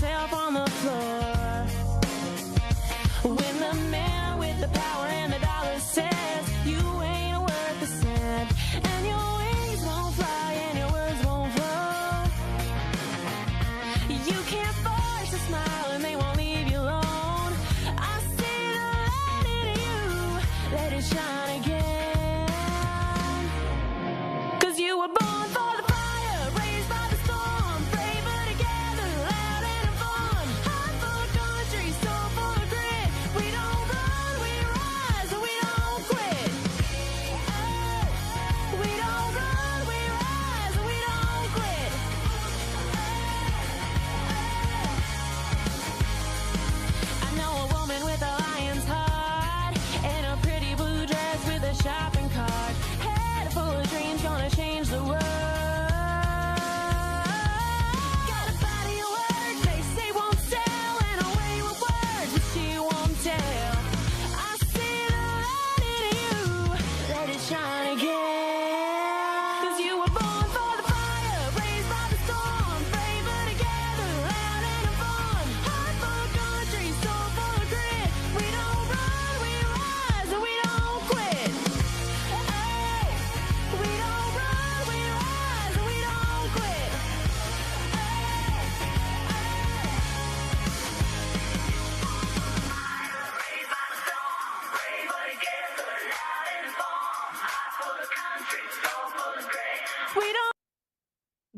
myself on the floor. When the man with the power and the dollar says you ain't worth a cent, and your wings won't fly and your words won't flow. You can't force a smile and they won't leave you alone. I see the light in you, let it shine again. 'Cause you were born for the fire, raised by the storm, braver together, loud and fun. Heart full of country, soul full of grit. We don't run, we rise, and we don't quit. Oh, we don't run, we rise, and we don't quit. I know a woman with a lion's heart and a pretty blue dress with a shopping cart. Head full of dreams, gonna change the world. Got a body of work they say won't sell, and a way with words that she won't tell. I see the light in you, let it shine again. 'Cause you were born for the fire, raised by the storm, braver together, loud and fun. Heart full of country, soul full of grit. We don't run, we rise, and we don't quit. Oh, we don't run, we rise, and we don't quit. We don't.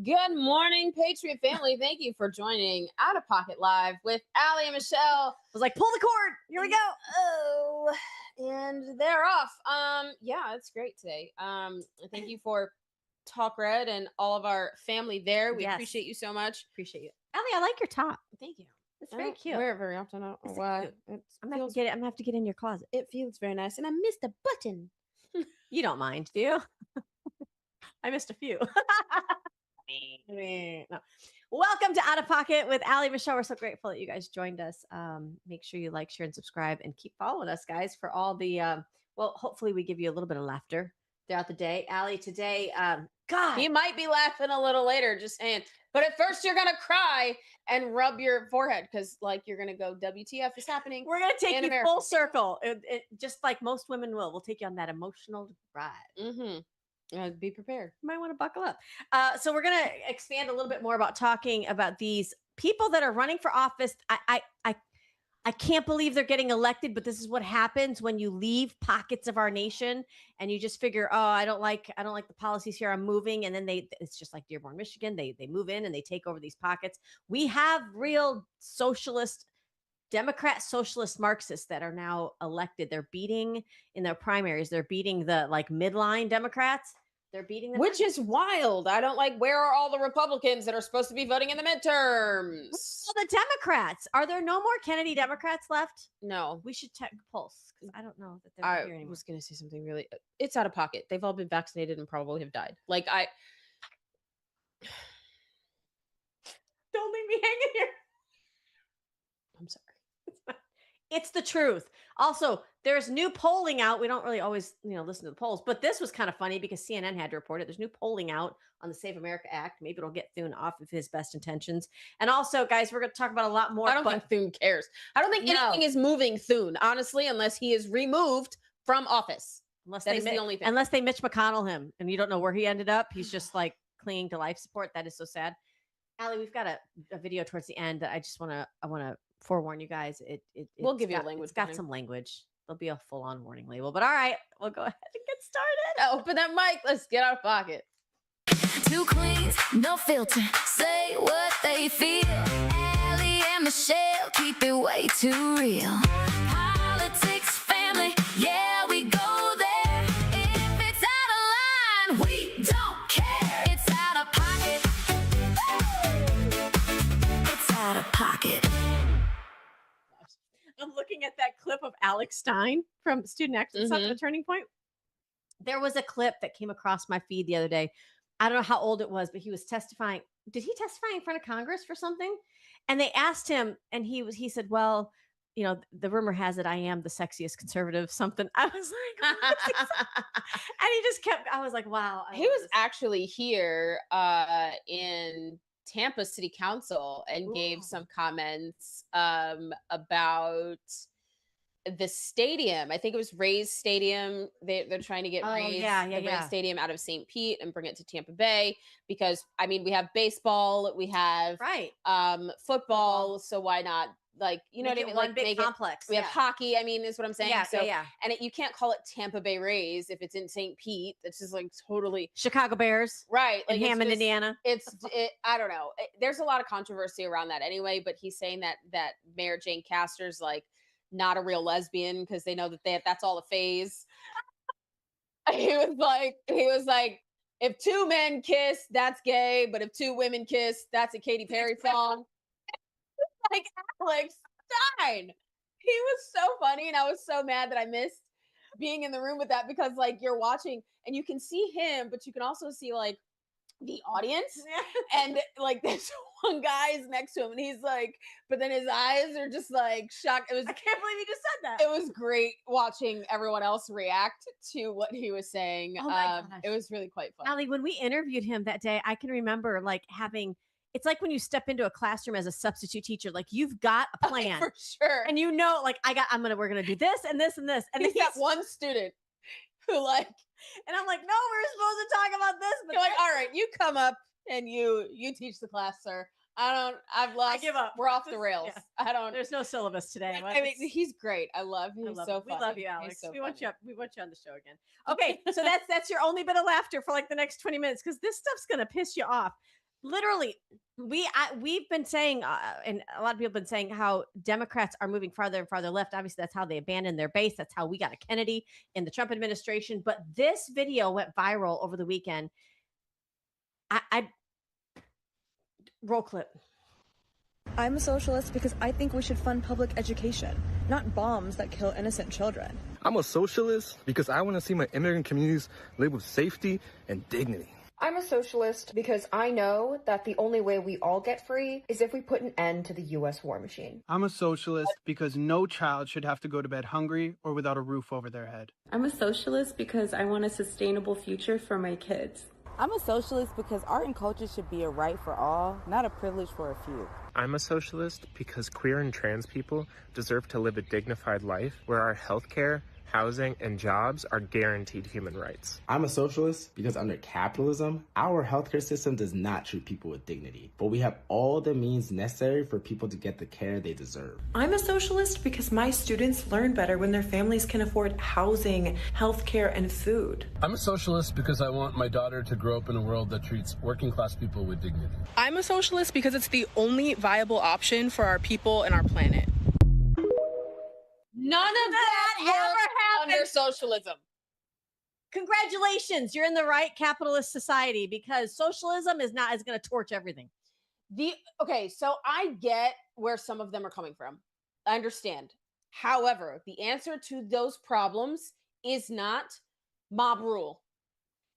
Good morning, Patriot family. Thank you for joining Out of Pocket Live with Allie and Michelle. I was like, pull the cord. Here we go. Oh, and they're off. Yeah, it's great today. Thank you for Talk Red and all of our family there. We Yes. appreciate you so much. Appreciate you. Ellie, I like your top. Thank you. It's I very don't cute. wear it very often. I don't know It's why. cute. It I'm gonna, feels, have to get in your closet. it feels very nice, and I missed a button. You don't mind, do you? I missed a few. No. Welcome to Out of Pocket with Allie, Michelle. We're so grateful that you guys joined us. Make sure you like, share, and subscribe, and keep following us, guys, for all the well, hopefully we give you a little bit of laughter throughout the day. Allie, today, God, You might be laughing a little later, just saying. But at first, you're gonna cry and rub your forehead because, like, you're gonna go, "WTF is happening?" we're gonna take in you America. full circle. Just like most women will. We'll take you on that emotional ride. Mm-hmm. Be prepared. You might want to buckle up. So we're going to expand a little bit more about talking about these people that are running for office. I can't believe they're getting elected, but this is what happens when you leave pockets of our nation and you just figure, oh, I don't like the policies here. I'm moving, and then it's just like Dearborn, Michigan. They move in and they take over these pockets. We have real socialist. Democrat, socialist, Marxists that are now elected. They're beating in their primaries. They're beating the like midline Democrats. They're beating them. Which is wild. I don't like, where are all the Republicans that are supposed to be voting in the midterms? Well, the Democrats. Are there no more Kennedy Democrats left? No. We should check pulse because I don't know that they're I here anymore. was going to say something really, it's out of pocket. They've all been vaccinated and probably have died. Like, Don't leave me hanging here. I'm sorry. It's the truth. Also, there's new polling out. We don't really always, listen to the polls, but this was kind of funny because CNN had to report it. There's new polling out on the Save America Act. Maybe it'll get Thune off of his best intentions. And also, guys, we're going to talk about a lot more. I don't think Thune cares. I don't think anything is moving Thune, honestly, unless he is removed from office. That is the only thing. Unless they Mitch McConnell him, and you don't know where he ended up. He's just like clinging to life support. That is so sad. Allie, we've got a video towards the end that I want to forewarn you guys. We'll give you a language It's got warning. some language. There'll be a full-on warning label. But all right, we'll go ahead and get started. Open that mic. Let's get out of pocket. Two queens, no filter, say what they feel. Allie and Michelle keep it way too real. Politics, family, yeah, we go there. If it's out of line, we don't care. It's out of pocket. It's out of pocket. I'm looking at that clip of Alex Stein from Student Action Stuff at a Turning Point. There was a clip that came across my feed the other day. I don't know how old it was, but he was testifying. Did he testify in front of Congress for something? And they asked him, and he said, well, the rumor has it I am the sexiest conservative, something. I was like, and he just kept, I was like, wow. He was actually here in Tampa City Council and gave Ooh. some comments about the stadium. I think it was Rays Stadium. They're trying to get Oh, Rays, yeah, the Rays yeah. Stadium out of St. Pete and bring it to Tampa Bay because I mean we have baseball, we have Right. football, so why not like you know Make what I it mean? one Like big make complex. it we have Yeah. hockey, I mean, is what I'm saying. Yeah, So yeah. and you can't call it Tampa Bay Rays if it's in St. Pete. It's just like totally Chicago Bears right. in Like it's Hammond, just Indiana. I don't know. There's a lot of controversy around that anyway, but he's saying that Mayor Jane Castor's like not a real lesbian because they know that that's all a phase. He was like, if two men kiss, that's gay, but if two women kiss, that's a Katy Perry song. Like Alex Stein. He was so funny, and I was so mad that I missed being in the room with that because like you're watching and you can see him, but you can also see like the audience. And like this one guy is next to him and he's like, but then his eyes are just like shocked. I can't believe you just said that. It was great watching everyone else react to what he was saying. Oh my gosh. It was really quite fun. Allie, when we interviewed him that day, I can remember like having, it's like when you step into a classroom as a substitute teacher, like you've got a plan. For sure. And you know, like we're gonna do this and this and this. And he's got one student who like, and I'm like, no, we're supposed to talk about this. But you're like, all right, you come up and you teach the class, sir. I've lost. I give up. We're off the rails. Yeah. I don't. There's no syllabus today. I mean, he's great. I love him. He's so we funny. love you, Alex. So we want funny. you on the show again. Okay, so that's your only bit of laughter for like the next 20 minutes because this stuff's gonna piss you off. Literally, we've been saying, and a lot of people have been saying how Democrats are moving farther and farther left. Obviously, that's how they abandoned their base. That's how we got a Kennedy in the Trump administration. But this video went viral over the weekend. I roll clip. I'm a socialist because I think we should fund public education, not bombs that kill innocent children. I'm a socialist because I want to see my immigrant communities live with safety and dignity. I'm a socialist because I know that the only way we all get free is if we put an end to the U.S. war machine. I'm a socialist because no child should have to go to bed hungry or without a roof over their head. I'm a socialist because I want a sustainable future for my kids. I'm a socialist because art and culture should be a right for all, not a privilege for a few. I'm a socialist because queer and trans people deserve to live a dignified life where our healthcare, housing, and jobs are guaranteed human rights. I'm a socialist because under capitalism, our healthcare system does not treat people with dignity, but we have all the means necessary for people to get the care they deserve. I'm a socialist because my students learn better when their families can afford housing, healthcare, and food. I'm a socialist because I want my daughter to grow up in a world that treats working class people with dignity. I'm a socialist because it's the only viable option for our people and our planet. None of that ever happened under socialism. Congratulations, you're in the right capitalist society because socialism is going to torch everything. Okay, so I get where some of them are coming from. I understand. However, the answer to those problems is not mob rule.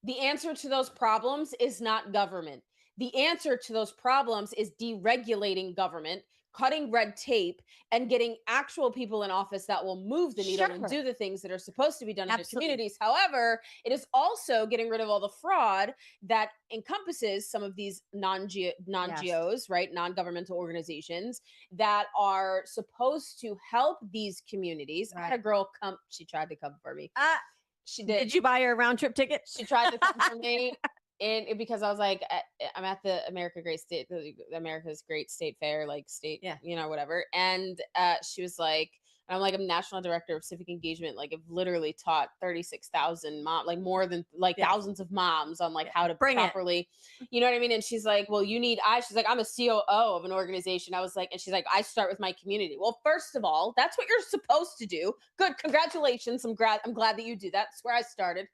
The answer to those problems is not government. The answer to those problems is deregulating government, cutting red tape, and getting actual people in office that will move the needle and do the things that are supposed to be done in the communities. However, it is also getting rid of all the fraud that encompasses some of these non-GOs, right? Non-governmental organizations that are supposed to help these communities. I had a girl come, she tried to come for me. She did. Did you buy her a round trip ticket? She tried to come for me. And because I was like, I'm at the America's Great State Fair, like state, you know, whatever. And she was like, I'm like, I'm national director of civic engagement. Like I've literally taught 36,000 moms, like more than like thousands of moms on like how to properly, you know what I mean? And she's like, well, she's like, I'm a COO of an organization. I was like, and she's like, I start with my community. Well, first of all, that's what you're supposed to do. Good. Congratulations. I'm glad that you do that. That's where I started.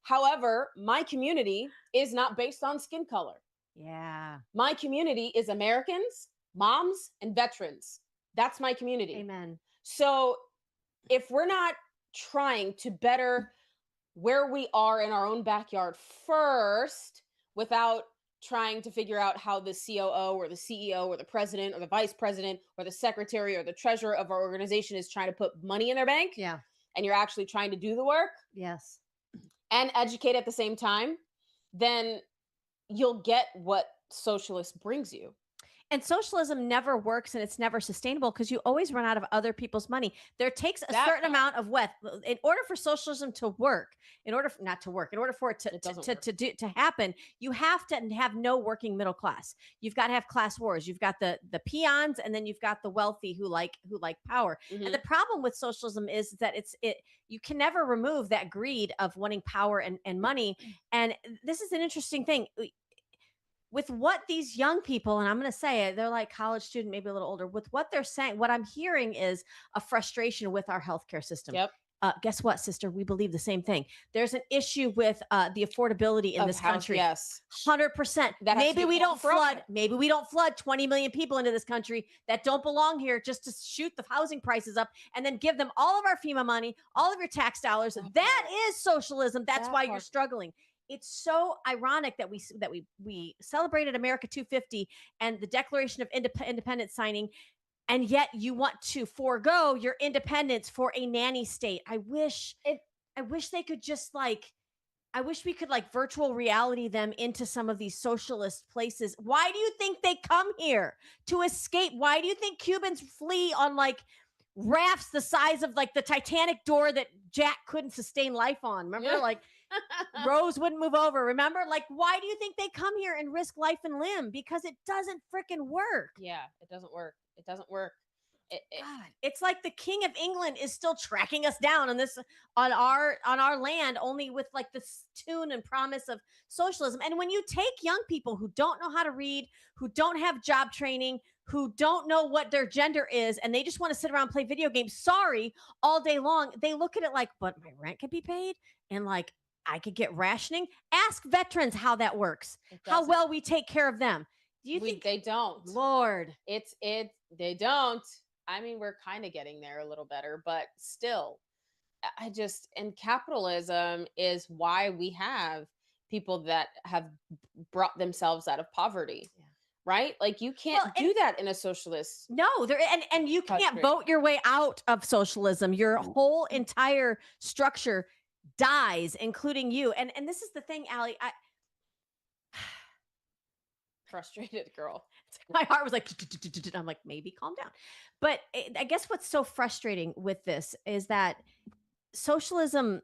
However, my community is not based on skin color. Yeah. My community is Americans, moms, and veterans. That's my community. Amen. So if we're not trying to better where we are in our own backyard first, without trying to figure out how the COO or the CEO or the president or the vice president or the secretary or the treasurer of our organization is trying to put money in their bank. Yeah. And you're actually trying to do the work. Yes. And educate at the same time, then you'll get what socialist brings you. And socialism never works and it's never sustainable because you always run out of other people's money. There takes a certain amount of wealth in order for socialism to work, in order for it to happen, you have to have no working middle class. You've got to have class wars. You've got the peons, and then you've got the wealthy who like power. And the problem with socialism is that you can never remove that greed of wanting power and money. And this is an interesting thing. With what these young people, and I'm going to say it, they're like college student, maybe a little older, with what they're saying, what I'm hearing is a frustration with our healthcare system. Yep. Guess what, sister? We believe the same thing. There's an issue with the affordability in this country. Yes. 100%. Maybe we don't flood 20 million people into this country that don't belong here just to shoot the housing prices up and then give them all of our FEMA money, all of your tax dollars. That is socialism. That's why you're struggling. It's so ironic that we celebrated America 250 and the Declaration of Independence signing, and yet you want to forego your independence for a nanny state. I wish they could just I wish we could virtual reality them into some of these socialist places. Why do you think they come here? To escape? Why do you think Cubans flee on rafts the size of the Titanic door that Jack couldn't sustain life on? Remember, Rose wouldn't move over. Remember, why do you think they come here and risk life and limb? Because it doesn't freaking work. Yeah, it doesn't work. It doesn't work. God, it's like the King of England is still tracking us down on our land, only with this tune and promise of socialism. And when you take young people who don't know how to read, who don't have job training, who don't know what their gender is, and they just want to sit around and play video games, all day long, they look at it but my rent could be paid, and I could get rationing. Ask veterans how that works, how well we take care of them. Do you think they don't? Lord, they don't. I mean, we're kind of getting there a little better, but still, and capitalism is why we have people that have brought themselves out of poverty. Yeah. Right? You can't do that in a socialist. No, and you can't vote your way out of socialism. Your whole entire structure dies, including you. And this is the thing, Allie. Frustrated girl. My heart was I'm maybe calm down. But I guess what's so frustrating with this is that socialism,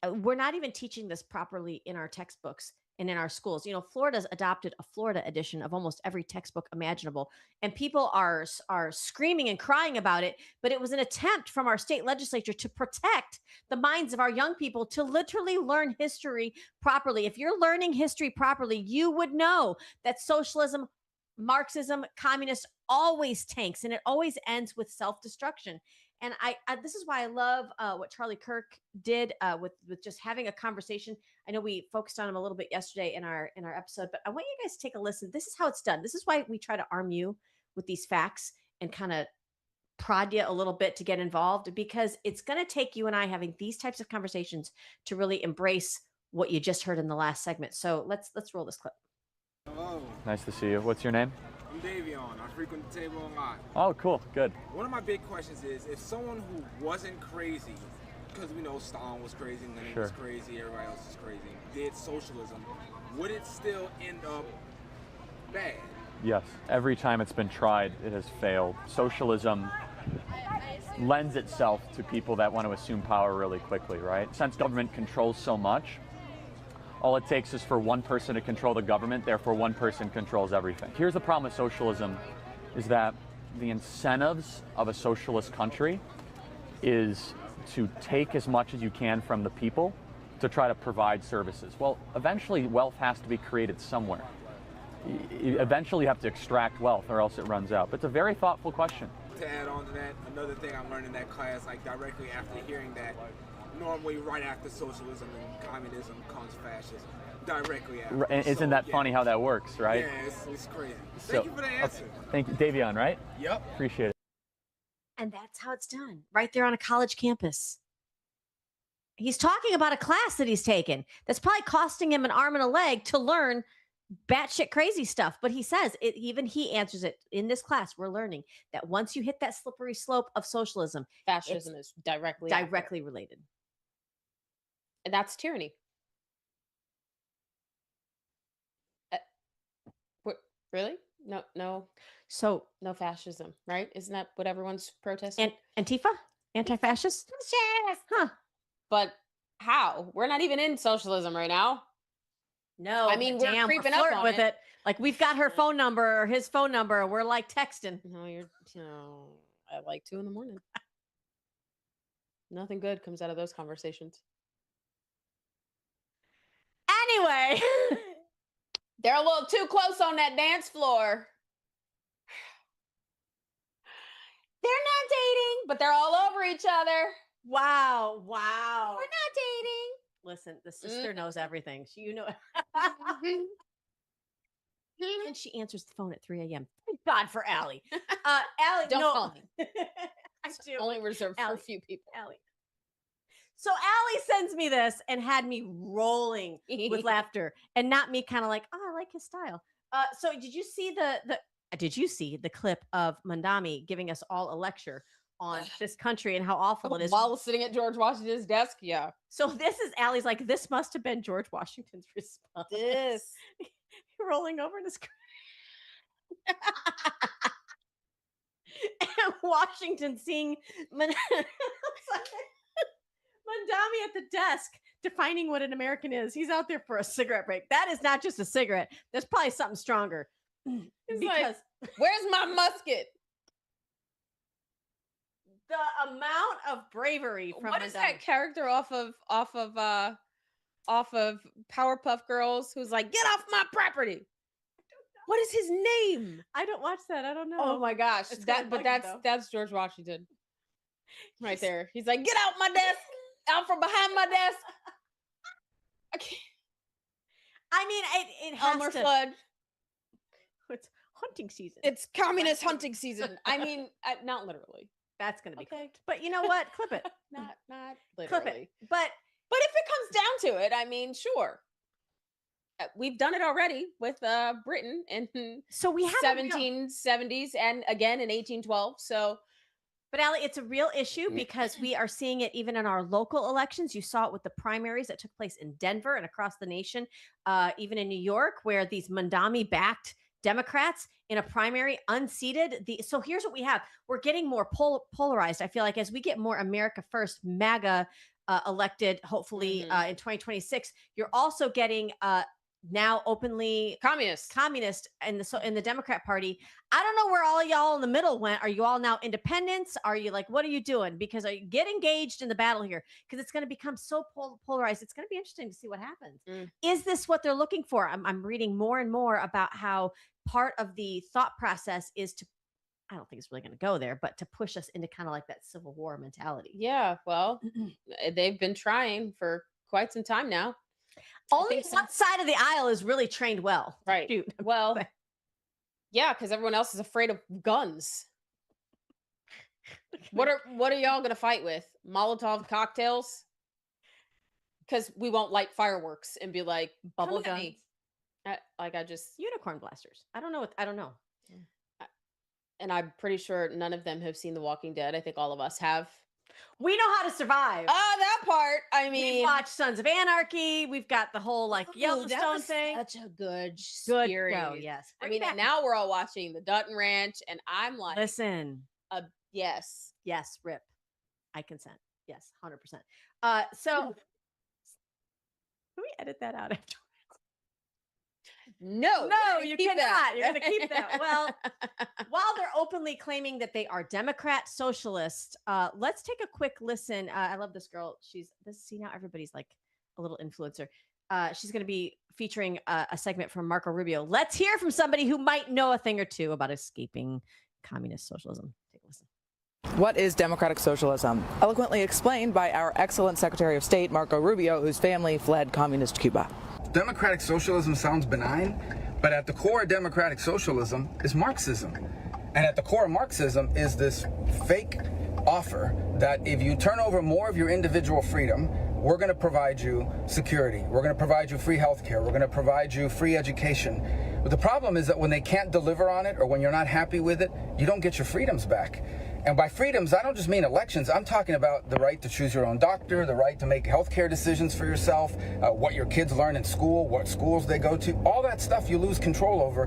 we're not even teaching this properly in our textbooks and in our schools. Florida's adopted a Florida edition of almost every textbook imaginable, and people are screaming and crying about it. But it was an attempt from our state legislature to protect the minds of our young people to literally learn history properly. If you're learning history properly, you would know that socialism, Marxism, communist always tanks, and it always ends with self-destruction. And I this is why I love what Charlie Kirk did with just having a conversation. I know we focused on him a little bit yesterday in our episode, but I want you guys to take a listen. This is how it's done. This is why we try to arm you with these facts and kind of prod you a little bit to get involved, because it's going to take you and I having these types of conversations to really embrace what you just heard in the last segment. So let's roll this clip. Hello. Nice to see you. What's your name? I'm Davion. I frequent the table a lot. Oh, cool. Good. One of my big questions is, if someone who wasn't crazy, because we know Stalin was crazy, Lenin was crazy, everybody else is crazy, did socialism, would it still end up bad? Yes. Every time it's been tried, it has failed. Socialism lends itself to people that want to assume power really quickly, right? Since government controls so much, all it takes is for one person to control the government, therefore one person controls everything. Here's the problem with socialism, is that the incentives of a socialist country is to take as much as you can from the people to try to provide services. Well, eventually wealth has to be created somewhere. Eventually you have to extract wealth or else it runs out. But it's a very thoughtful question. To add on to that, another thing I learned in that class, directly after hearing that, normally right after socialism and communism comes fascism. Directly after. And isn't that funny how that works, right? Yeah, it's crazy. Thank you for the answer. Thank you. Davion, right? Yep. Appreciate it. And that's how it's done, right there on a college campus. He's talking about a class that he's taken that's probably costing him an arm and a leg to learn batshit crazy stuff. But he says, even he answers it in this class. We're learning that once you hit that slippery slope of socialism, fascism is directly related. And that's tyranny. Really? No. So no fascism, right? Isn't that what everyone's protesting? Antifa? Anti-fascist? Huh. But how? We're not even in socialism right now. No, I mean, but we're damn, creeping flirting up on with it. Like we've got her phone number or his phone number, and we're like texting. No, at like 2 a.m. Nothing good comes out of those conversations. Anyway, they're a little too close on that dance floor. They're not dating, but they're all over each other. Wow. We're not dating. Listen, the sister knows everything. And she answers the phone at 3 a.m. Thank God for Allie. Allie, Don't no. call me. I It's do. only reserved for Allie. a few people. Allie. So Allie sends me this and had me rolling with laughter, and not me kind of like, oh, I like his style. So did you see the clip of Mandami giving us all a lecture on this country and how awful it is while sitting at George Washington's desk? Yeah. So this is Allie's like, this must have been George Washington's response. This rolling over in his and Washington seeing Mandami at the desk defining what an American is. He's out there for a cigarette break. That is not just a cigarette. There's probably something stronger. He's like, where's my musket? The amount of bravery from what is that character off of Powerpuff Girls who's like, get off my property? What is his name? I don't watch that. I don't know. Oh my gosh. That's George Washington. Right there. He's like, get out my desk. Out from behind my desk. I can't. I mean, it has Elmer to. Fudd. It's hunting season. It's communist hunting season. I mean, not literally. That's going to be clipped. But you know what? Clip it. Not literally. Clip it. But if it comes down to it, I mean, sure. We've done it already with Britain in so we have 1770s and again in 1812. So, but Allie, it's a real issue because we are seeing it even in our local elections. You saw it with the primaries that took place in Denver and across the nation, even in New York, where these Mandami-backed Democrats in a primary unseated. So here's what we have. We're getting more polarized. I feel like as we get more America First, MAGA elected, hopefully in 2026, you're also getting now openly communist in the Democrat Party. I don't know where all y'all in the middle went. Are you all now independents? Are you like, what are you doing? Because get engaged in the battle here, because it's going to become so polarized. It's going to be interesting to see what happens. Is this what they're looking for? I'm reading more and more about how part of the thought process is to, I don't think it's really going to go there, but to push us into kind of like that Civil War mentality. Yeah, well, they've been trying for quite some time now. Only one side of the aisle is really trained well. Right. Shoot. Well, yeah, because everyone else is afraid of guns. What are y'all gonna fight with? Molotov cocktails? Because we won't light fireworks and be like bubble guns. Unicorn blasters. I don't know. And I'm pretty sure none of them have seen The Walking Dead. I think all of us have. We know how to survive. Oh, that part. I mean, we've watched Sons of Anarchy. We've got the whole Yellowstone thing. Such a good series. Show, yes. I mean, and now we're all watching the Dutton Ranch, and I'm like, listen. Yes, rip. I consent. Yes, 100%. So can we edit that out after? No, you cannot. You're going to keep that. Well, while they're openly claiming that they are Democrat socialist, let's take a quick listen. I love this girl. See, now everybody's like a little influencer. She's going to be featuring a segment from Marco Rubio. Let's hear from somebody who might know a thing or two about escaping communist socialism. Take a listen. What is democratic socialism? Eloquently explained by our excellent Secretary of State, Marco Rubio, whose family fled communist Cuba. Democratic socialism sounds benign, but at the core of democratic socialism is Marxism. And at the core of Marxism is this fake offer that if you turn over more of your individual freedom, we're going to provide you security. We're going to provide you free healthcare. We're going to provide you free education. But the problem is that when they can't deliver on it or when you're not happy with it, you don't get your freedoms back. And by freedoms, I don't just mean elections. I'm talking about the right to choose your own doctor, the right to make healthcare decisions for yourself, what your kids learn in school, what schools they go to. All that stuff you lose control over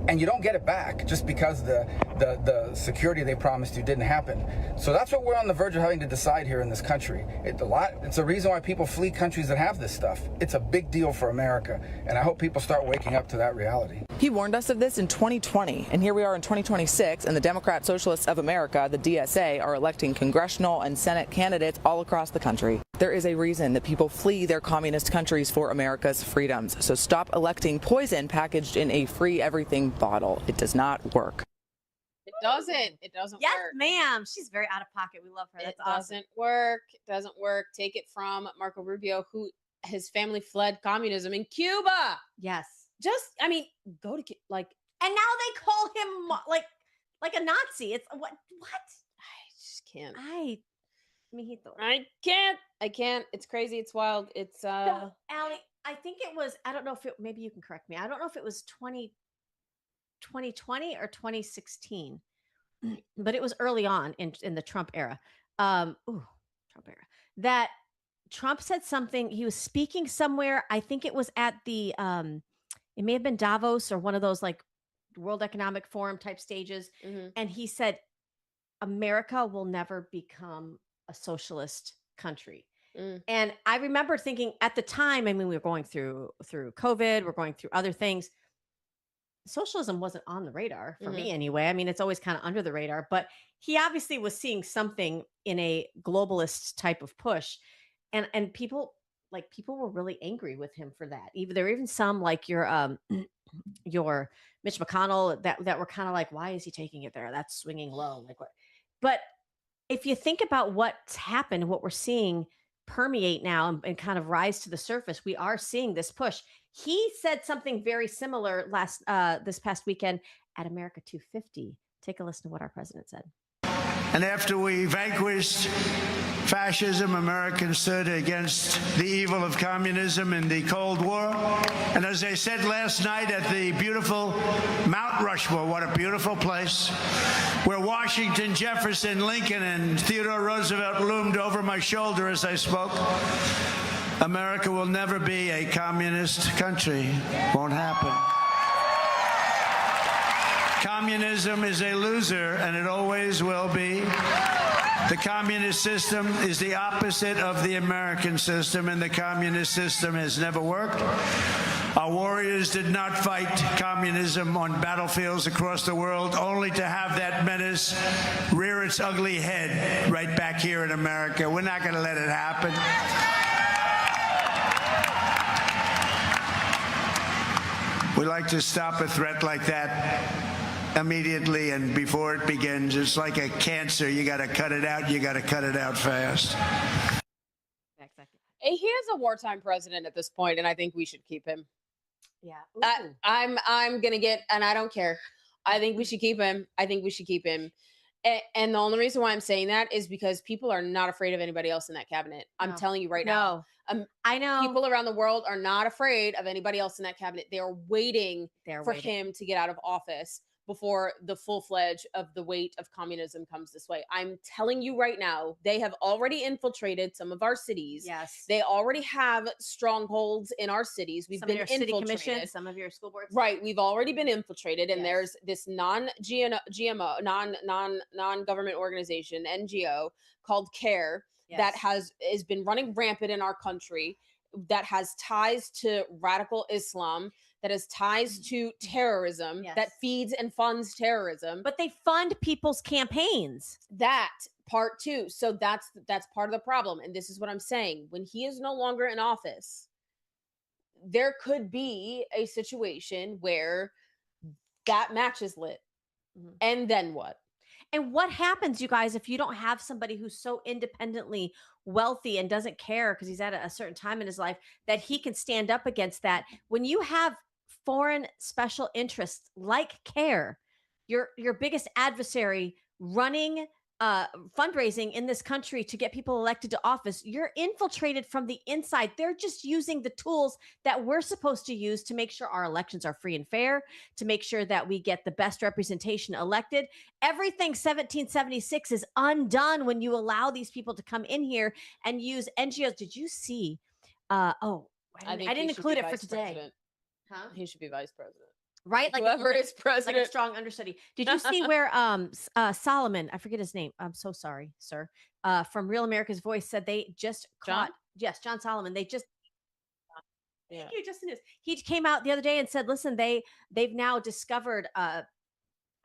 and you don't get it back just because the security they promised you didn't happen. So that's what we're on the verge of having to decide here in this country. It's a reason why people flee countries that have this stuff. It's a big deal for America, and I hope people start waking up to that reality. He warned us of this in 2020, and here we are in 2026, and the Democrat Socialists of America, the DSA, are electing congressional and Senate candidates all across the country. There is a reason that people flee their communist countries for America's freedoms. So stop electing poison packaged in a free everything bottle. It does not work. It doesn't. It doesn't Yes, work. ma'am. She's very out of pocket. We love her. That's It awesome. doesn't work. It doesn't work. Take it from Marco Rubio, who his family fled communism in Cuba. Yes. Just, I mean, go to like, and now they call him like a Nazi. It's what? I just can't. I can't. It's crazy. It's wild. It's So, Allie, I think it was, I don't know if it, maybe you can correct me. I don't know if it was 2020 or 2016, but it was early on in the Trump era. Trump era. That Trump said something, he was speaking somewhere. I think it was at the, it may have been Davos or one of those like World Economic Forum type stages. And he said, America will never become a socialist country. And I remember thinking at the time, I mean, we were going through COVID, we're going through other things. Socialism wasn't on the radar for me anyway. I mean, it's always kind of under the radar, but he obviously was seeing something in a globalist type of push. And people were really angry with him for that. There were even some like your Mitch McConnell that were kind of like, why is he taking it there? That's swinging low. Like what? But if you think about what's happened, what we're seeing permeate now and kind of rise to the surface, we are seeing this push. He said something very similar this past weekend at America 250. Take a listen to what our president said. And after we vanquished fascism, Americans stood against the evil of communism in the Cold War. And as I said last night at the beautiful Mount Rushmore, what a beautiful place, where Washington, Jefferson, Lincoln, and Theodore Roosevelt loomed over my shoulder as I spoke. America will never be a communist country. Won't happen. Communism is a loser, and it always will be. The communist system is the opposite of the American system, and the communist system has never worked. Our warriors did not fight communism on battlefields across the world, only to have that menace rear its ugly head right back here in America. We're not going to let it happen. We like to stop a threat like that immediately and before it begins. It's like a cancer. You got to cut it out. You got to cut it out fast. He is a wartime president at this point, and I think we should keep him. Yeah. I'm gonna get, and I don't care. I think we should keep him. And the only reason why I'm saying that is because people are not afraid of anybody else in that cabinet. I'm telling you right now. I know people around the world are not afraid of anybody else in that cabinet. They are waiting for him to get out of office before the full-fledged of the weight of communism comes this way. I'm telling you right now, they have already infiltrated some of our cities. Yes. They already have strongholds in our cities. We've Some been of your city infiltrated. commissions, some of your school boards. Right. We've already been infiltrated, and there's this non-GMO, non-government organization, NGO, called CARE that has been running rampant in our country, that has ties to radical Islam, that has ties to terrorism, that feeds and funds terrorism. But they fund people's campaigns. That part too. So that's part of the problem. And this is what I'm saying. When he is no longer in office, there could be a situation where that match is lit. And then what? And what happens, you guys, if you don't have somebody who's so independently wealthy and doesn't care because he's at a certain time in his life that he can stand up against that? When you have foreign special interests like CARE, your biggest adversary running fundraising in this country to get people elected to office, you're infiltrated from the inside. They're just using the tools that we're supposed to use to make sure our elections are free and fair, to make sure that we get the best representation elected. Everything 1776 is undone when you allow these people to come in here and use NGOs. Did you see? I didn't include it for today. Huh? He should be vice president. right? Like Whoever is like a president. strong understudy. Did you see where Solomon, I forget his name. I'm so sorry, sir. From Real America's Voice said they just caught John Solomon. They just thank you, Justin is. He came out the other day and said, listen, they've now discovered a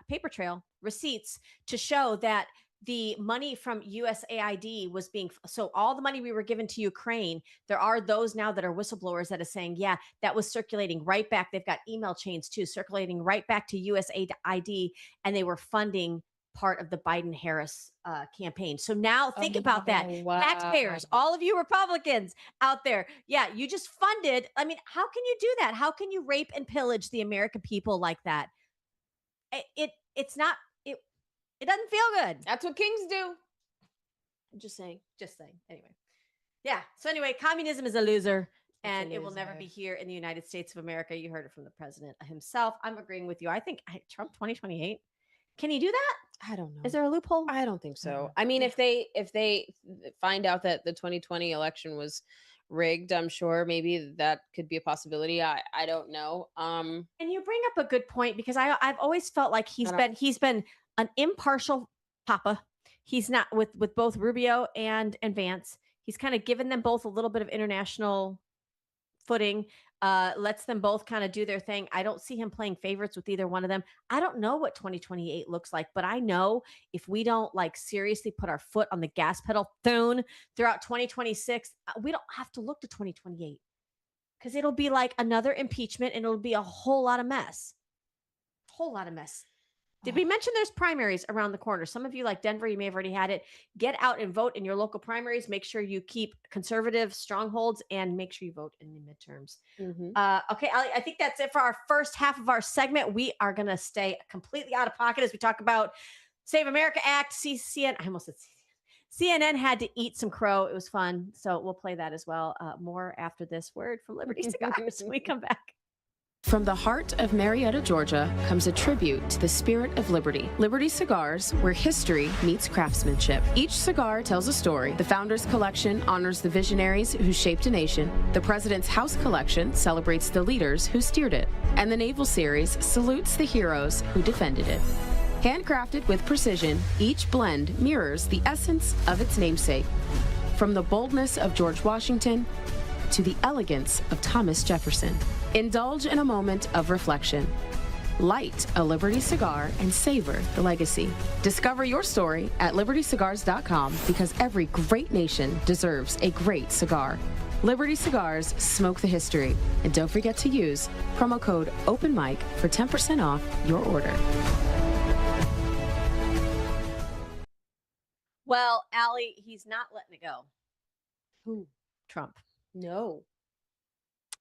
paper trail, receipts to show that the money from USAID was being, so all the money we were given to Ukraine, there are those now that are whistleblowers that are saying, yeah, that was circulating right back. They've got email chains too, circulating right back to USAID, and they were funding part of the Biden-Harris campaign. So now think about that. Taxpayers, all of you Republicans out there. Yeah, you just funded. I mean, how can you do that? How can you rape and pillage the American people like that? It's not, it doesn't feel good. That's what kings do. I'm just saying. Anyway. Yeah. So anyway, communism is a loser, and it will never be here in the United States of America. You heard it from the president himself. I'm agreeing with you. I think Trump 2028. Can he do that? I don't know. Is there a loophole? I don't think so. I mean, if they find out that the 2020 election was rigged, I'm sure maybe that could be a possibility. I don't know. And you bring up a good point, because I've always felt like he's been an impartial papa. He's not with both Rubio and Vance. He's kind of given them both a little bit of international footing, lets them both kind of do their thing. I don't see him playing favorites with either one of them. I don't know what 2028 looks like, but I know if we don't like seriously put our foot on the gas pedal throughout 2026, we don't have to look to 2028, because it'll be like another impeachment, and it'll be a whole lot of mess. Did we mention there's primaries around the corner? Some of you, like Denver, you may have already had it. Get out and vote in your local primaries. Make sure you keep conservative strongholds, and make sure you vote in the midterms. Okay, Ali, I think that's it for our first half of our segment. We are going to stay completely out of pocket as we talk about Save America Act, I almost said CNN had to eat some crow. It was fun. So we'll play that as well. More after this word from Liberty Cigars when we come back. From the heart of Marietta, Georgia, comes a tribute to the spirit of liberty. Liberty Cigars, where history meets craftsmanship. Each cigar tells a story. The Founders Collection honors the visionaries who shaped a nation. The President's House Collection celebrates the leaders who steered it. And the Naval Series salutes the heroes who defended it. Handcrafted with precision, each blend mirrors the essence of its namesake. From the boldness of George Washington to the elegance of Thomas Jefferson. Indulge in a moment of reflection. Light a Liberty cigar and savor the legacy. Discover your story at libertycigars.com, because every great nation deserves a great cigar. Liberty Cigars, smoke the history. And don't forget to use promo code OPENMIC for 10% off your order. Well, Allie, he's not letting it go. Who? Trump. No.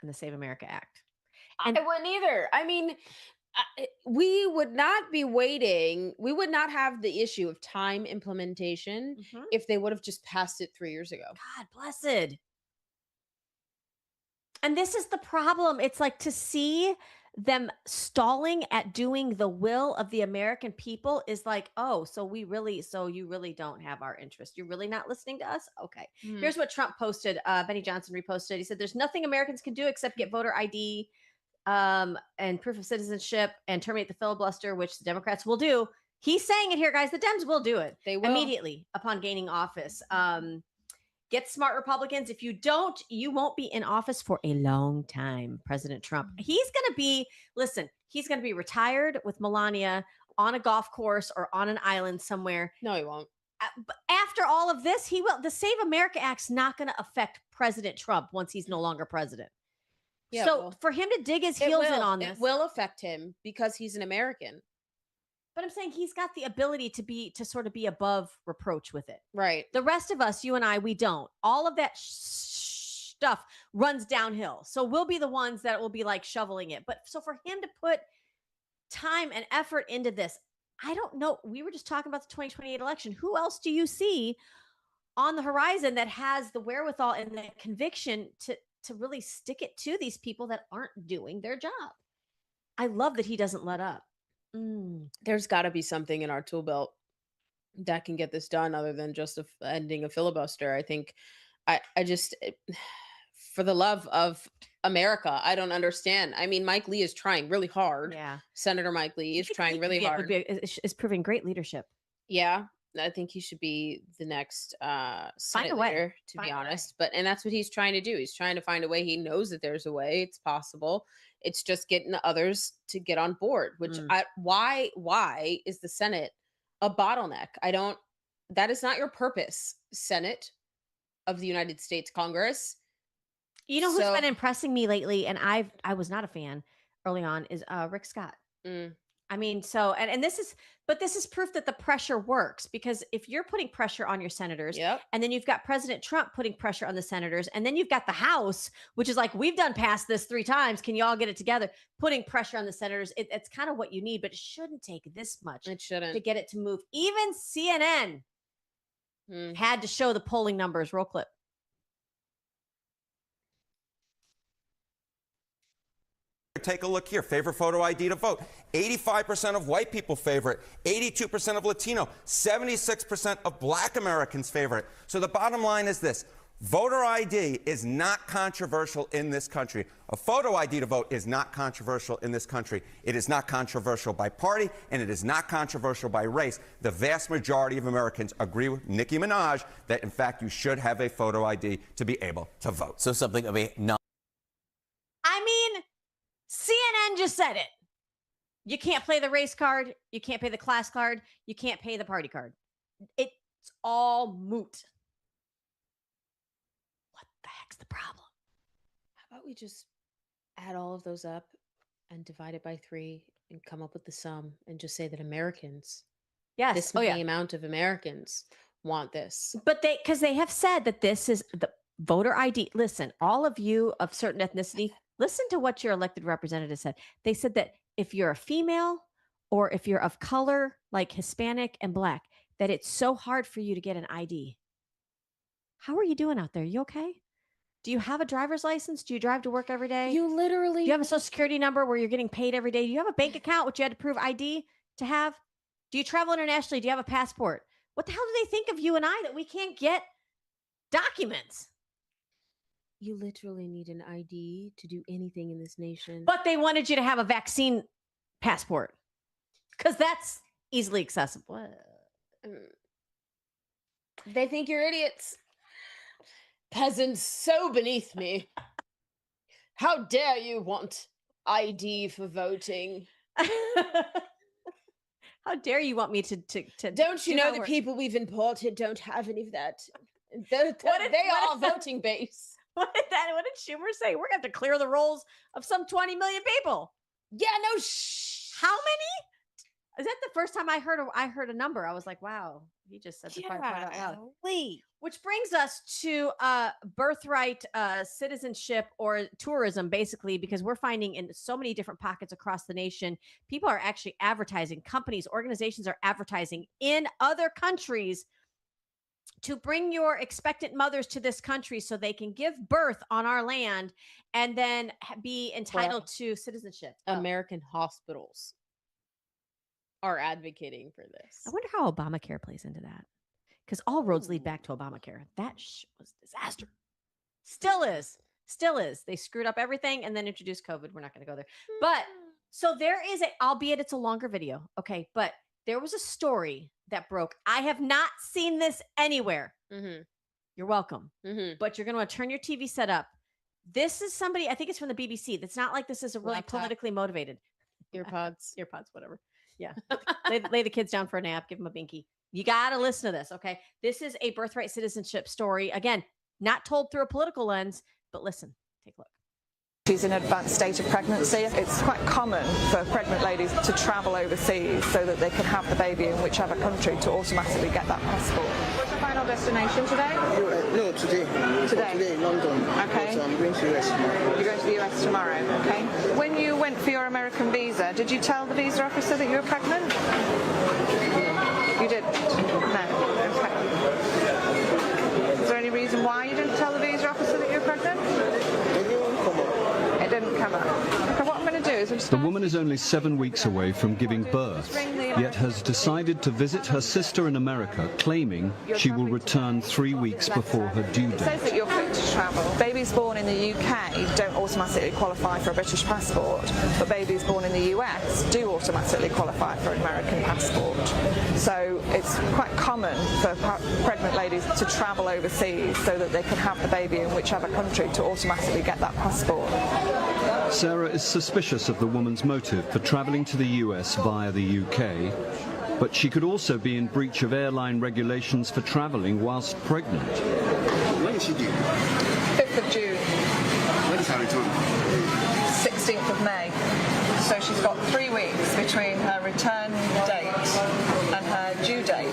And the Save America Act. And I wouldn't either. I mean, we would not be waiting. We would not have the issue of time implementation if they would have just passed it 3 years ago. God blessed. And this is the problem. It's like, to see them stalling at doing the will of the American people is like, oh, so you really don't have our interest. You're really not listening to us? Okay. Here's what Trump posted. Benny Johnson reposted. He said, there's nothing Americans can do except get voter ID and proof of citizenship and terminate the filibuster, which the Democrats will do. He's saying it here, guys. The Dems will do it. They will. Immediately upon gaining office. Get smart, Republicans. If you don't, you won't be in office for a long time, President Trump. He's going to be retired with Melania on a golf course or on an island somewhere. No, he won't. But after all of this, he will. The Save America Act's not going to affect President Trump once he's no longer president. Yeah, so for him to dig his heels in on this, it will affect him because he's an American. But I'm saying he's got the ability to sort of be above reproach with it. Right. The rest of us, you and I, we don't. All of that stuff runs downhill. So we'll be the ones that will be like shoveling it. But so for him to put time and effort into this, I don't know. We were just talking about the 2028 election. Who else do you see on the horizon that has the wherewithal and the conviction to really stick it to these people that aren't doing their job? I love that he doesn't let up. There's got to be something in our tool belt that can get this done other than just ending a filibuster. I think for the love of America. I don't understand. I mean, Mike Lee is trying really hard. Yeah. Senator Mike Lee is trying really hard. Is proving great leadership. Yeah. I think he should be the next Senate leader, to be honest. And that's what he's trying to do. He's trying to find a way. He knows that there's a way. It's possible. It's just getting the others to get on board, which why is the Senate a bottleneck? That is not your purpose, Senate of the United States Congress. You know who's been impressing me lately, and I was not a fan early on, is Rick Scott. I mean, so and this is proof that the pressure works, because if you're putting pressure on your senators, and then you've got President Trump putting pressure on the senators, and then you've got the House, which is like, we've done past this 3 times. Can you all get it together? Putting pressure on the senators. It's kind of what you need, but it shouldn't take this much. It shouldn't. To get it to move. Even CNN had to show the polling numbers. Roll clip. Take a look here. Favorite photo ID to vote. 85% of white people favor it. 82% of Latino. 76% of Black Americans favor it. So the bottom line is this. Voter ID is not controversial in this country. A photo ID to vote is not controversial in this country. It is not controversial by party, and it is not controversial by race. The vast majority of Americans agree with Nicki Minaj that, in fact, you should have a photo ID to be able to vote. So something of a non. I mean, CNN just said it. You can't play the race card. You can't pay the class card. You can't pay the party card. It's all moot. What the heck's the problem? How about we just add all of those up and divide it by 3 and come up with the sum and just say that Americans, this many amount of Americans want this. But because they have said that this is the voter ID. Listen, all of you of certain ethnicity, listen to what your elected representative said. They said that if you're a female or if you're of color, like Hispanic and Black, that it's so hard for you to get an ID. How are you doing out there? You okay? Do you have a driver's license? Do you drive to work every day? You literally... Do you have a social security number where you're getting paid every day? Do you have a bank account, which you had to prove ID to have? Do you travel internationally? Do you have a passport? What the hell do they think of you and I that we can't get documents? You literally need an ID to do anything in this nation. But they wanted you to have a vaccine passport because that's easily accessible. They think you're idiots. Peasants so beneath me. How dare you want ID for voting? How dare you want me to Don't you know the people we've imported don't have any of that? They are voting base. What did Schumer say? We're going to have to clear the rolls of some 20 million people. Yeah, no. How many? Is that the first time I heard a number? I was like, wow, he just said the part out loud. Which brings us to birthright citizenship or tourism, basically, because we're finding in so many different pockets across the nation, people are actually advertising, companies, organizations are advertising in other countries to bring your expectant mothers to this country so they can give birth on our land and then be entitled to citizenship. American hospitals are advocating for this. I wonder how Obamacare plays into that. Because all roads lead back to Obamacare. That was a disaster. Still is. Still is. They screwed up everything and then introduced COVID. We're not going to go there. But so there is albeit it's a longer video. Okay. But there was a story that broke. I have not seen this anywhere. Mm-hmm. You're welcome. Mm-hmm. But you're going to want to turn your TV set up. This is somebody, I think it's from the BBC. That's not like this is a really politically motivated. Earpods, whatever. Yeah. lay the kids down for a nap. Give them a binky. You got to listen to this. Okay. This is a birthright citizenship story. Again, not told through a political lens, but listen, take a look. She's in an advanced stage of pregnancy. It's quite common for pregnant ladies to travel overseas so that they can have the baby in whichever country to automatically get that passport. What's your final destination today? No, today. Today, London. Okay. But I'm going to the US tomorrow. You're going to the US tomorrow, okay. When you went for your American visa, did you tell the visa officer that you were pregnant? You didn't? No. Okay. Is there any reason why you didn't tell the visa officer that you were pregnant? It didn't come up. Okay, what I'm going to do is President. The woman is only 7 weeks away from giving birth, yet has decided to visit her sister in America, claiming she will return 3 weeks before her due It says date. that you're fit to travel. Babies born in the UK don't automatically qualify for a British passport, but babies born in the US do automatically qualify for an American passport. So it's quite common for pregnant ladies to travel overseas so that they can have the baby in whichever country to automatically get that passport. Sarah is suspicious of the woman's motive for travelling to the US via the UK, but she could also be in breach of airline regulations for travelling whilst pregnant. When is she due? 5th of June. When is her return? 16th of May. So she's got 3 weeks between her return date and her due date,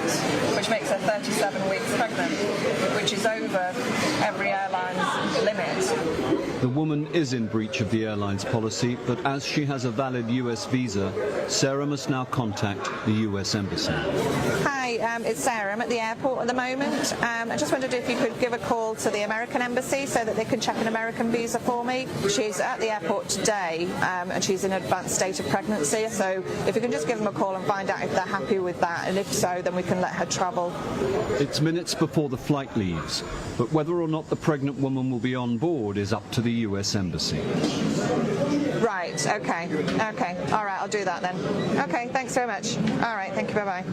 which makes her 37 weeks pregnant, which is over every airline's limit. The woman is in breach of the airline's policy, but as she has a valid US visa, Sarah must now contact the US Embassy. Hi, it's Sarah. I'm at the airport at the moment. I just wondered if you could give a call to the American Embassy so that they can check an American visa for me. She's at the airport today and she's in an advanced state of pregnancy, so if you can just give them a call and find out if they're happy with that, and if so, then we can let her travel. It's minutes before the flight leaves, but whether or not the pregnant woman will be on board is up to the US Embassy. Right, okay, all right, I'll do that then. Okay, thanks very much. All right, thank you, bye-bye.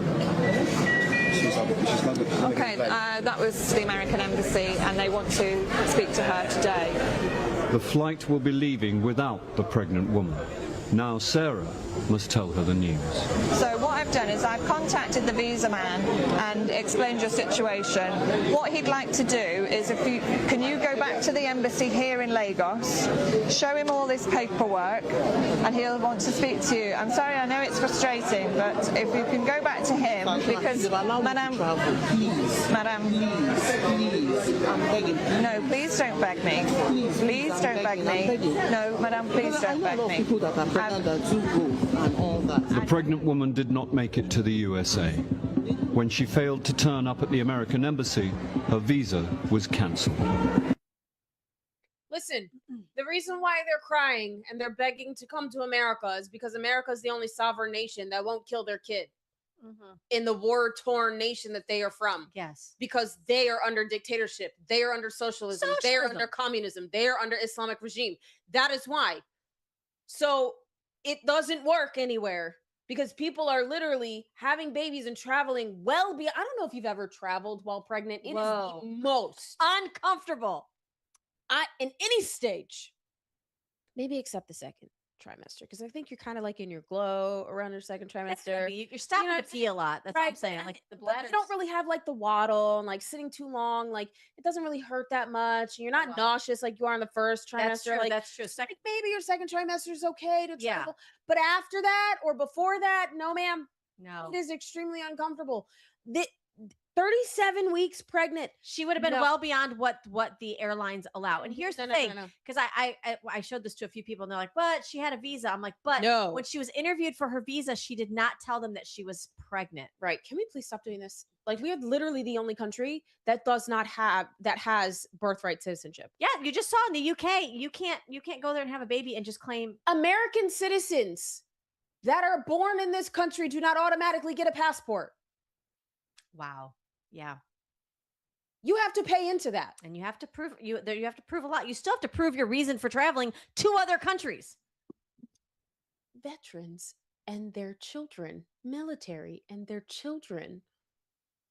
Okay, that was the American Embassy, and they want to speak to her today. The flight will be leaving without the pregnant woman. Now Sarah must tell her the news. So what I've done is I've contacted the visa man and explained your situation. What he'd like to do is, can you go back to the embassy here in Lagos, show him all this paperwork, and he'll want to speak to you. I'm sorry, I know it's frustrating, but if you can go back to him, because Madam, I'm begging. No, please don't beg me. Please don't beg me. No, Madam, please don't beg me. The pregnant woman did not make it to the USA. When she failed to turn up at the American Embassy, her visa was cancelled. Listen, the reason why they're crying and they're begging to come to America is because America is the only sovereign nation that won't kill their kid in the war-torn nation that they are from. Yes. Because they are under dictatorship. They are under socialism. They are under communism. They are under Islamic regime. That is why. So it doesn't work anywhere because people are literally having babies and traveling well beyond. I don't know if you've ever traveled while pregnant. It is the most uncomfortable. In any stage, maybe except the second trimester, because I think you're kind of like in your glow around your second trimester. You're stopping to pee a lot. That's what I'm saying. Like the bladder. You don't really have like the waddle and like sitting too long. Like it doesn't really hurt that much. And you're not nauseous like you are in the first trimester. That's true. Like, That's true. Second, maybe your second trimester is okay to travel, but after that or before that, no, ma'am. No, it is extremely uncomfortable. 37 weeks pregnant. She would have been well beyond what the airlines allow. And here's the thing, because I showed this to a few people and they're like, but she had a visa. I'm like, but when she was interviewed for her visa, she did not tell them that she was pregnant. Right. Can we please stop doing this? Like, we are literally the only country that does not have, that has birthright citizenship. Yeah, you just saw in the UK, you can't go there and have a baby and just claim. American citizens that are born in this country do not automatically get a passport. Wow. Yeah. You have to pay into that. And you have to prove you have to prove a lot. You still have to prove your reason for traveling to other countries. Veterans and their children, military and their children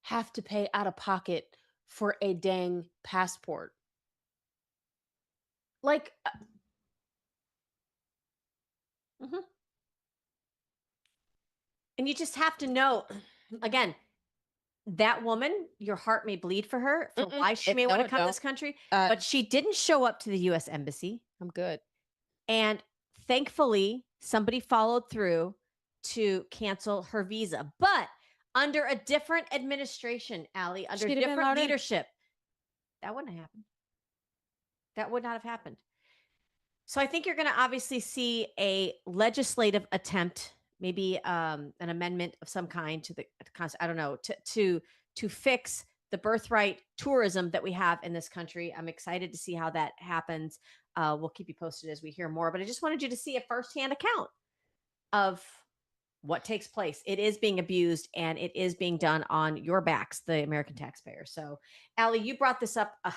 have to pay out of pocket for a dang passport. Like and you just have to know, again, that woman, your heart may bleed for her, for why she may want to come to this country, but she didn't show up to the U.S. Embassy. I'm good. And thankfully, somebody followed through to cancel her visa. But under a different administration, Allie, under different leadership, that wouldn't have happened. That would not have happened. So I think you're going to obviously see a legislative attempt, maybe an amendment of some kind to the, I don't know, to fix the birthright tourism that we have in this country. I'm excited to see how that happens. We'll keep you posted as we hear more, but I just wanted you to see a firsthand account of what takes place. It is being abused and it is being done on your backs, the American taxpayer. So, Allie, you brought this up, I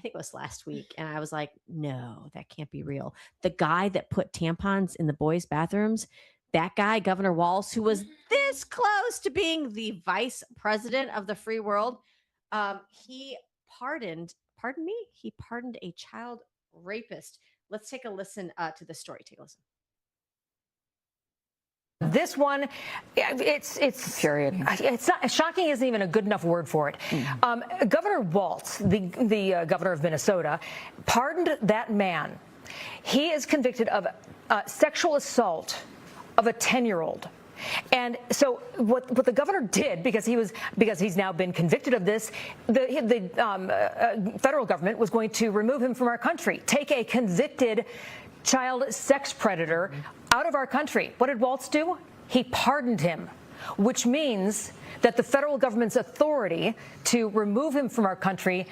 think it was last week, and I was like, no, that can't be real. The guy that put tampons in the boys' bathrooms, that guy, Governor Walz, who was this close to being the vice president of the free world, he pardoned a child rapist. Let's take a listen to the story. Take a listen. This one, it's period. It's not shocking. Isn't even a good enough word for it. Governor Walz, the governor of Minnesota, pardoned that man. He is convicted of sexual assault of a 10-year-old. And so what the governor did, because he's now been convicted of this, the federal government was going to remove him from our country, take a convicted child sex predator out of our country. What did Walz do? He pardoned him, which means that the federal government's authority to remove him from our country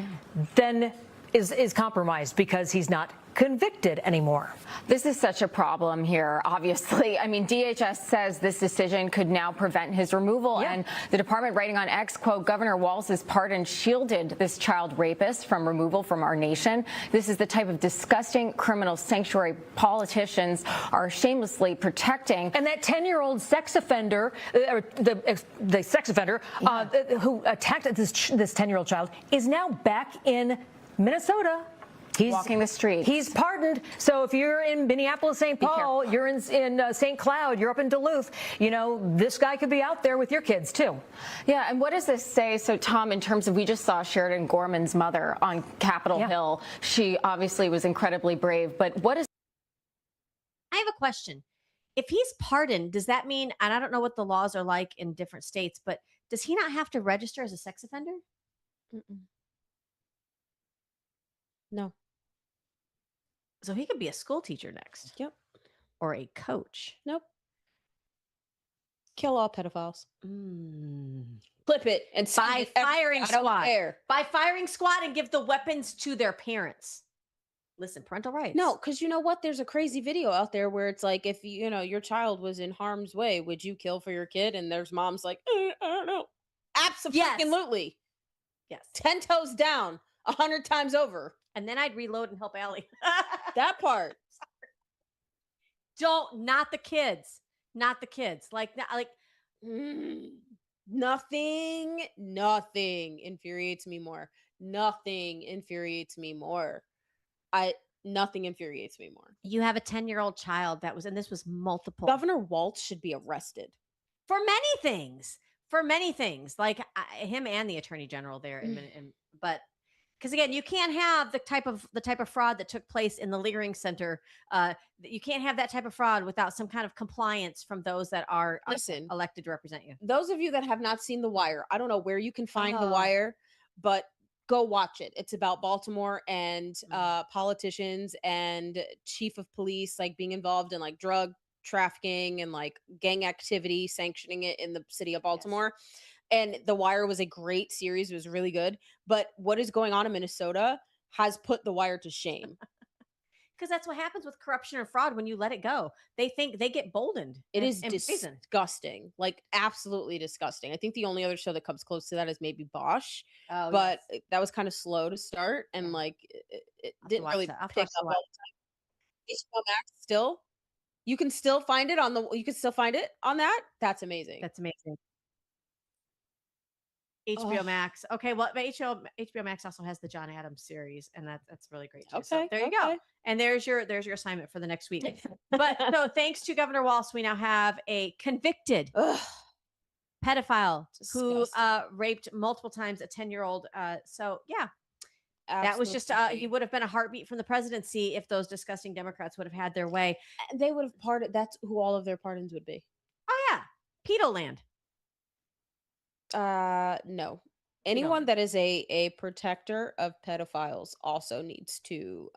then is compromised because he's not convicted anymore. This is such a problem here, obviously. I mean, DHS says this decision could now prevent his removal. And the department writing on X, quote, Governor Walz's pardon shielded this child rapist from removal from our nation. This is the type of disgusting criminal sanctuary politicians are shamelessly protecting. And that 10-year-old sex offender, or the sex offender who attacked this 10-year-old child is now back in Minnesota. He's walking the streets. He's pardoned. So if you're in Minneapolis, St. Paul, you're in St. Cloud, you're up in Duluth, you know, this guy could be out there with your kids too. Yeah, and what does this say? So, Tom, in terms of, we just saw Sheridan Gorman's mother on Capitol Hill. She obviously was incredibly brave, but what is... I have a question. If he's pardoned, does that mean, and I don't know what the laws are like in different states, but does he not have to register as a sex offender? No. So he could be a school teacher next. Yep. Or a coach. Nope. Kill all pedophiles. Flip it and by firing squad. I don't care. By firing squad and give the weapons to their parents. Listen, parental rights. No, because you know what? There's a crazy video out there where it's like, if you know your child was in harm's way, would you kill for your kid? And there's moms like, I don't know. Absolutely. Yes. 10 toes down, 100 times over. And then I'd reload and help Allie. That part. Not the kids. Not the kids. Nothing infuriates me more. Nothing infuriates me more. Nothing infuriates me more. You have a 10-year-old child and this was multiple. Governor Walz should be arrested. For many things. Like him and the attorney general there. But because again, you can't have the type of fraud that took place in the Leering Center. You can't have that type of fraud without some kind of compliance from those that are elected to represent you. Those of you that have not seen The Wire, I don't know where you can find The Wire, but go watch it. It's about Baltimore and politicians and chief of police like being involved in like drug trafficking and like gang activity, sanctioning it in the city of Baltimore. Yes. And The Wire was a great series. It was really good. But what is going on in Minnesota has put The Wire to shame. Because that's what happens with corruption and fraud when you let it go. They think they get boldened. It is disgusting. Like absolutely disgusting. I think the only other show that comes close to that is maybe Bosch. Oh, but that was kind of slow to start. And like it didn't really pick up all the time. HBO Max still. You can still find it on that. That's amazing. That's amazing. HBO Max. Okay, well, HBO Max also has the John Adams series, and that's really great too. So there you go. And there's your assignment for the next week. But so thanks to Governor Walz, we now have a convicted pedophile who raped multiple times a 10-year-old. So yeah. Absolutely. That was just he would have been a heartbeat from the presidency if those disgusting Democrats would have had their way. They would have pardoned. That's who all of their pardons would be. Oh yeah, pedo land. No. Anyone that is a protector of pedophiles also needs to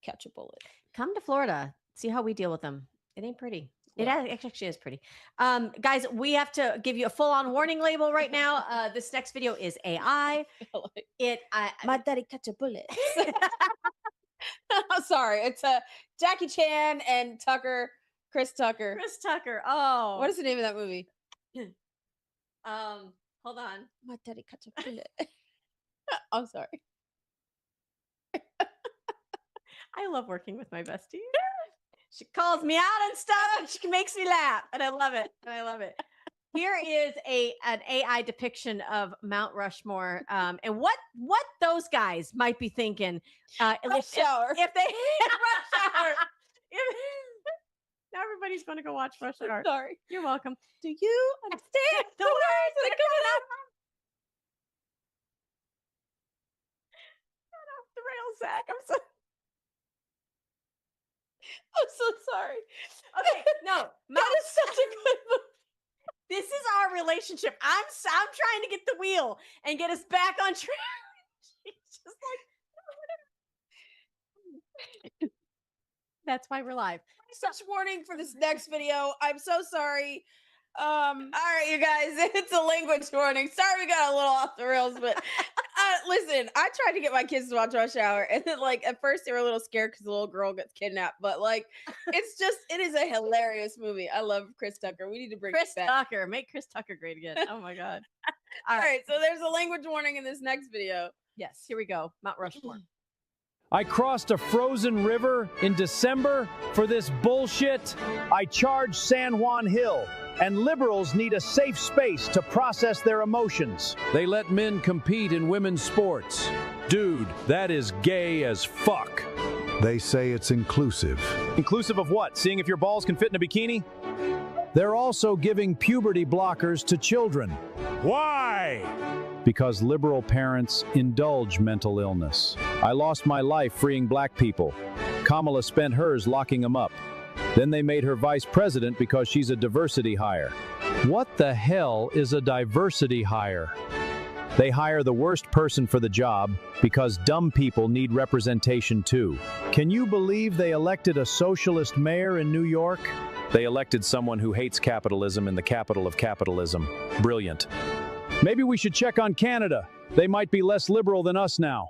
catch a bullet. Come to Florida. See how we deal with them. It ain't pretty. It actually is pretty. Guys, we have to give you a full-on warning label right now. This next video is AI. My daddy catch a bullet. Sorry, it's Jackie Chan and Chris Tucker. Chris Tucker. Oh, What is the name of that movie? Hold on. My daddy catch a bullet. I'm sorry. I love working with my bestie. She calls me out and stuff, and she makes me laugh, and I love it. Here is an AI depiction of Mount Rushmore, and what those guys might be thinking. Rush Hour. If they Rush Hour. Now everybody's going to go watch Rush Hour. Sorry. You're welcome. Do you understand the words that are coming out? Not off the rails, Zach. I'm so sorry. Okay, no, that is such a good movie. This is our relationship. I'm trying to get the wheel and get us back on track. She's just like, that's why we're live. Such warning for this next video. I'm so sorry. All right, you guys, it's a language warning. Sorry we got a little off the rails, but listen, I tried to get my kids to watch Rush Hour, and then at first they were a little scared because the little girl gets kidnapped, but it is a hilarious movie. I love Chris Tucker. We need to bring Chris it back. Tucker. Make Chris Tucker great again. Oh my God. All right, so there's a language warning in this next video. Yes, here we go. Mount Rushmore. I crossed a frozen river in December for this bullshit. I charged San Juan Hill, and liberals need a safe space to process their emotions. They let men compete in women's sports. Dude, that is gay as fuck. They say it's inclusive. Inclusive of what? Seeing if your balls can fit in a bikini? They're also giving puberty blockers to children. Why? Because liberal parents indulge mental illness. I lost my life freeing black people. Kamala spent hers locking them up. Then they made her vice president because she's a diversity hire. What the hell is a diversity hire? They hire the worst person for the job because dumb people need representation too. Can you believe they elected a socialist mayor in New York? They elected someone who hates capitalism in the capital of capitalism. Brilliant. Maybe we should check on Canada. They might be less liberal than us now.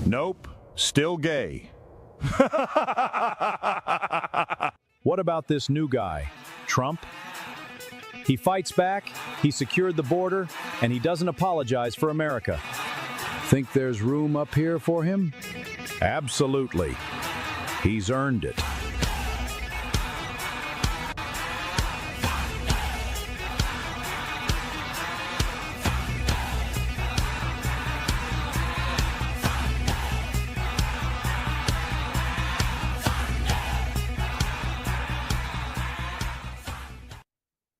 Nope, still gay. What about this new guy, Trump? He fights back, he secured the border, and he doesn't apologize for America. Think there's room up here for him? Absolutely. He's earned it.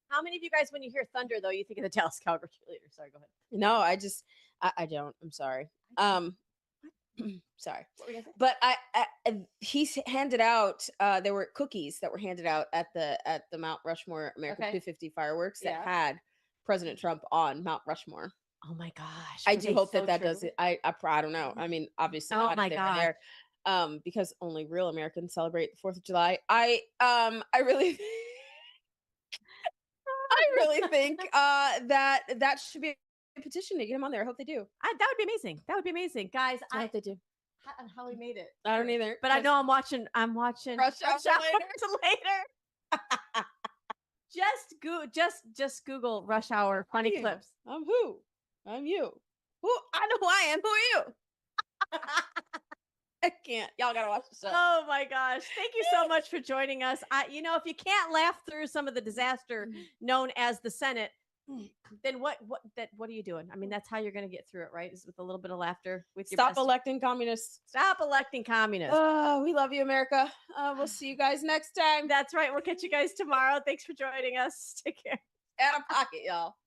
How many of you guys, when you hear thunder, though, you think of the Dallas Cowboy cheerleader? Sorry, go ahead. No, I don't. I'm sorry. Sorry. What were you gonna say? But he's handed out. There were cookies that were handed out at the Mount Rushmore America 250 fireworks that had President Trump on Mount Rushmore. Oh my gosh! I do hope that does it. I don't know. I mean, obviously, Oh not my if they were God. there, because only real Americans celebrate the 4th of July. I really. I really think that should be a petition to get him on there. I hope they do. That would be amazing. That would be amazing, guys. I hope they do. How we made it? I don't either. But I know I'm watching. Rush Hour later. Just Google Rush Hour funny clips. I'm who? I'm you. Who? I know who I am. Who are you? I can't. Y'all gotta watch the show. Oh my gosh. Thank you so much for joining us. If you can't laugh through some of the disaster known as the Senate, then what are you doing? I mean, that's how you're going to get through it, right? Is with a little bit of laughter with your Stop electing communists. Stop electing communists. We love you, America. We'll see you guys next time. That's right. We'll catch you guys tomorrow. Thanks for joining us. Take care. Out of pocket, y'all.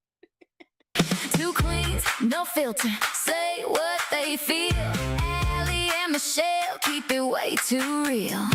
Two queens, no filter. Say what they feel. Allie and Michelle keep it way too real.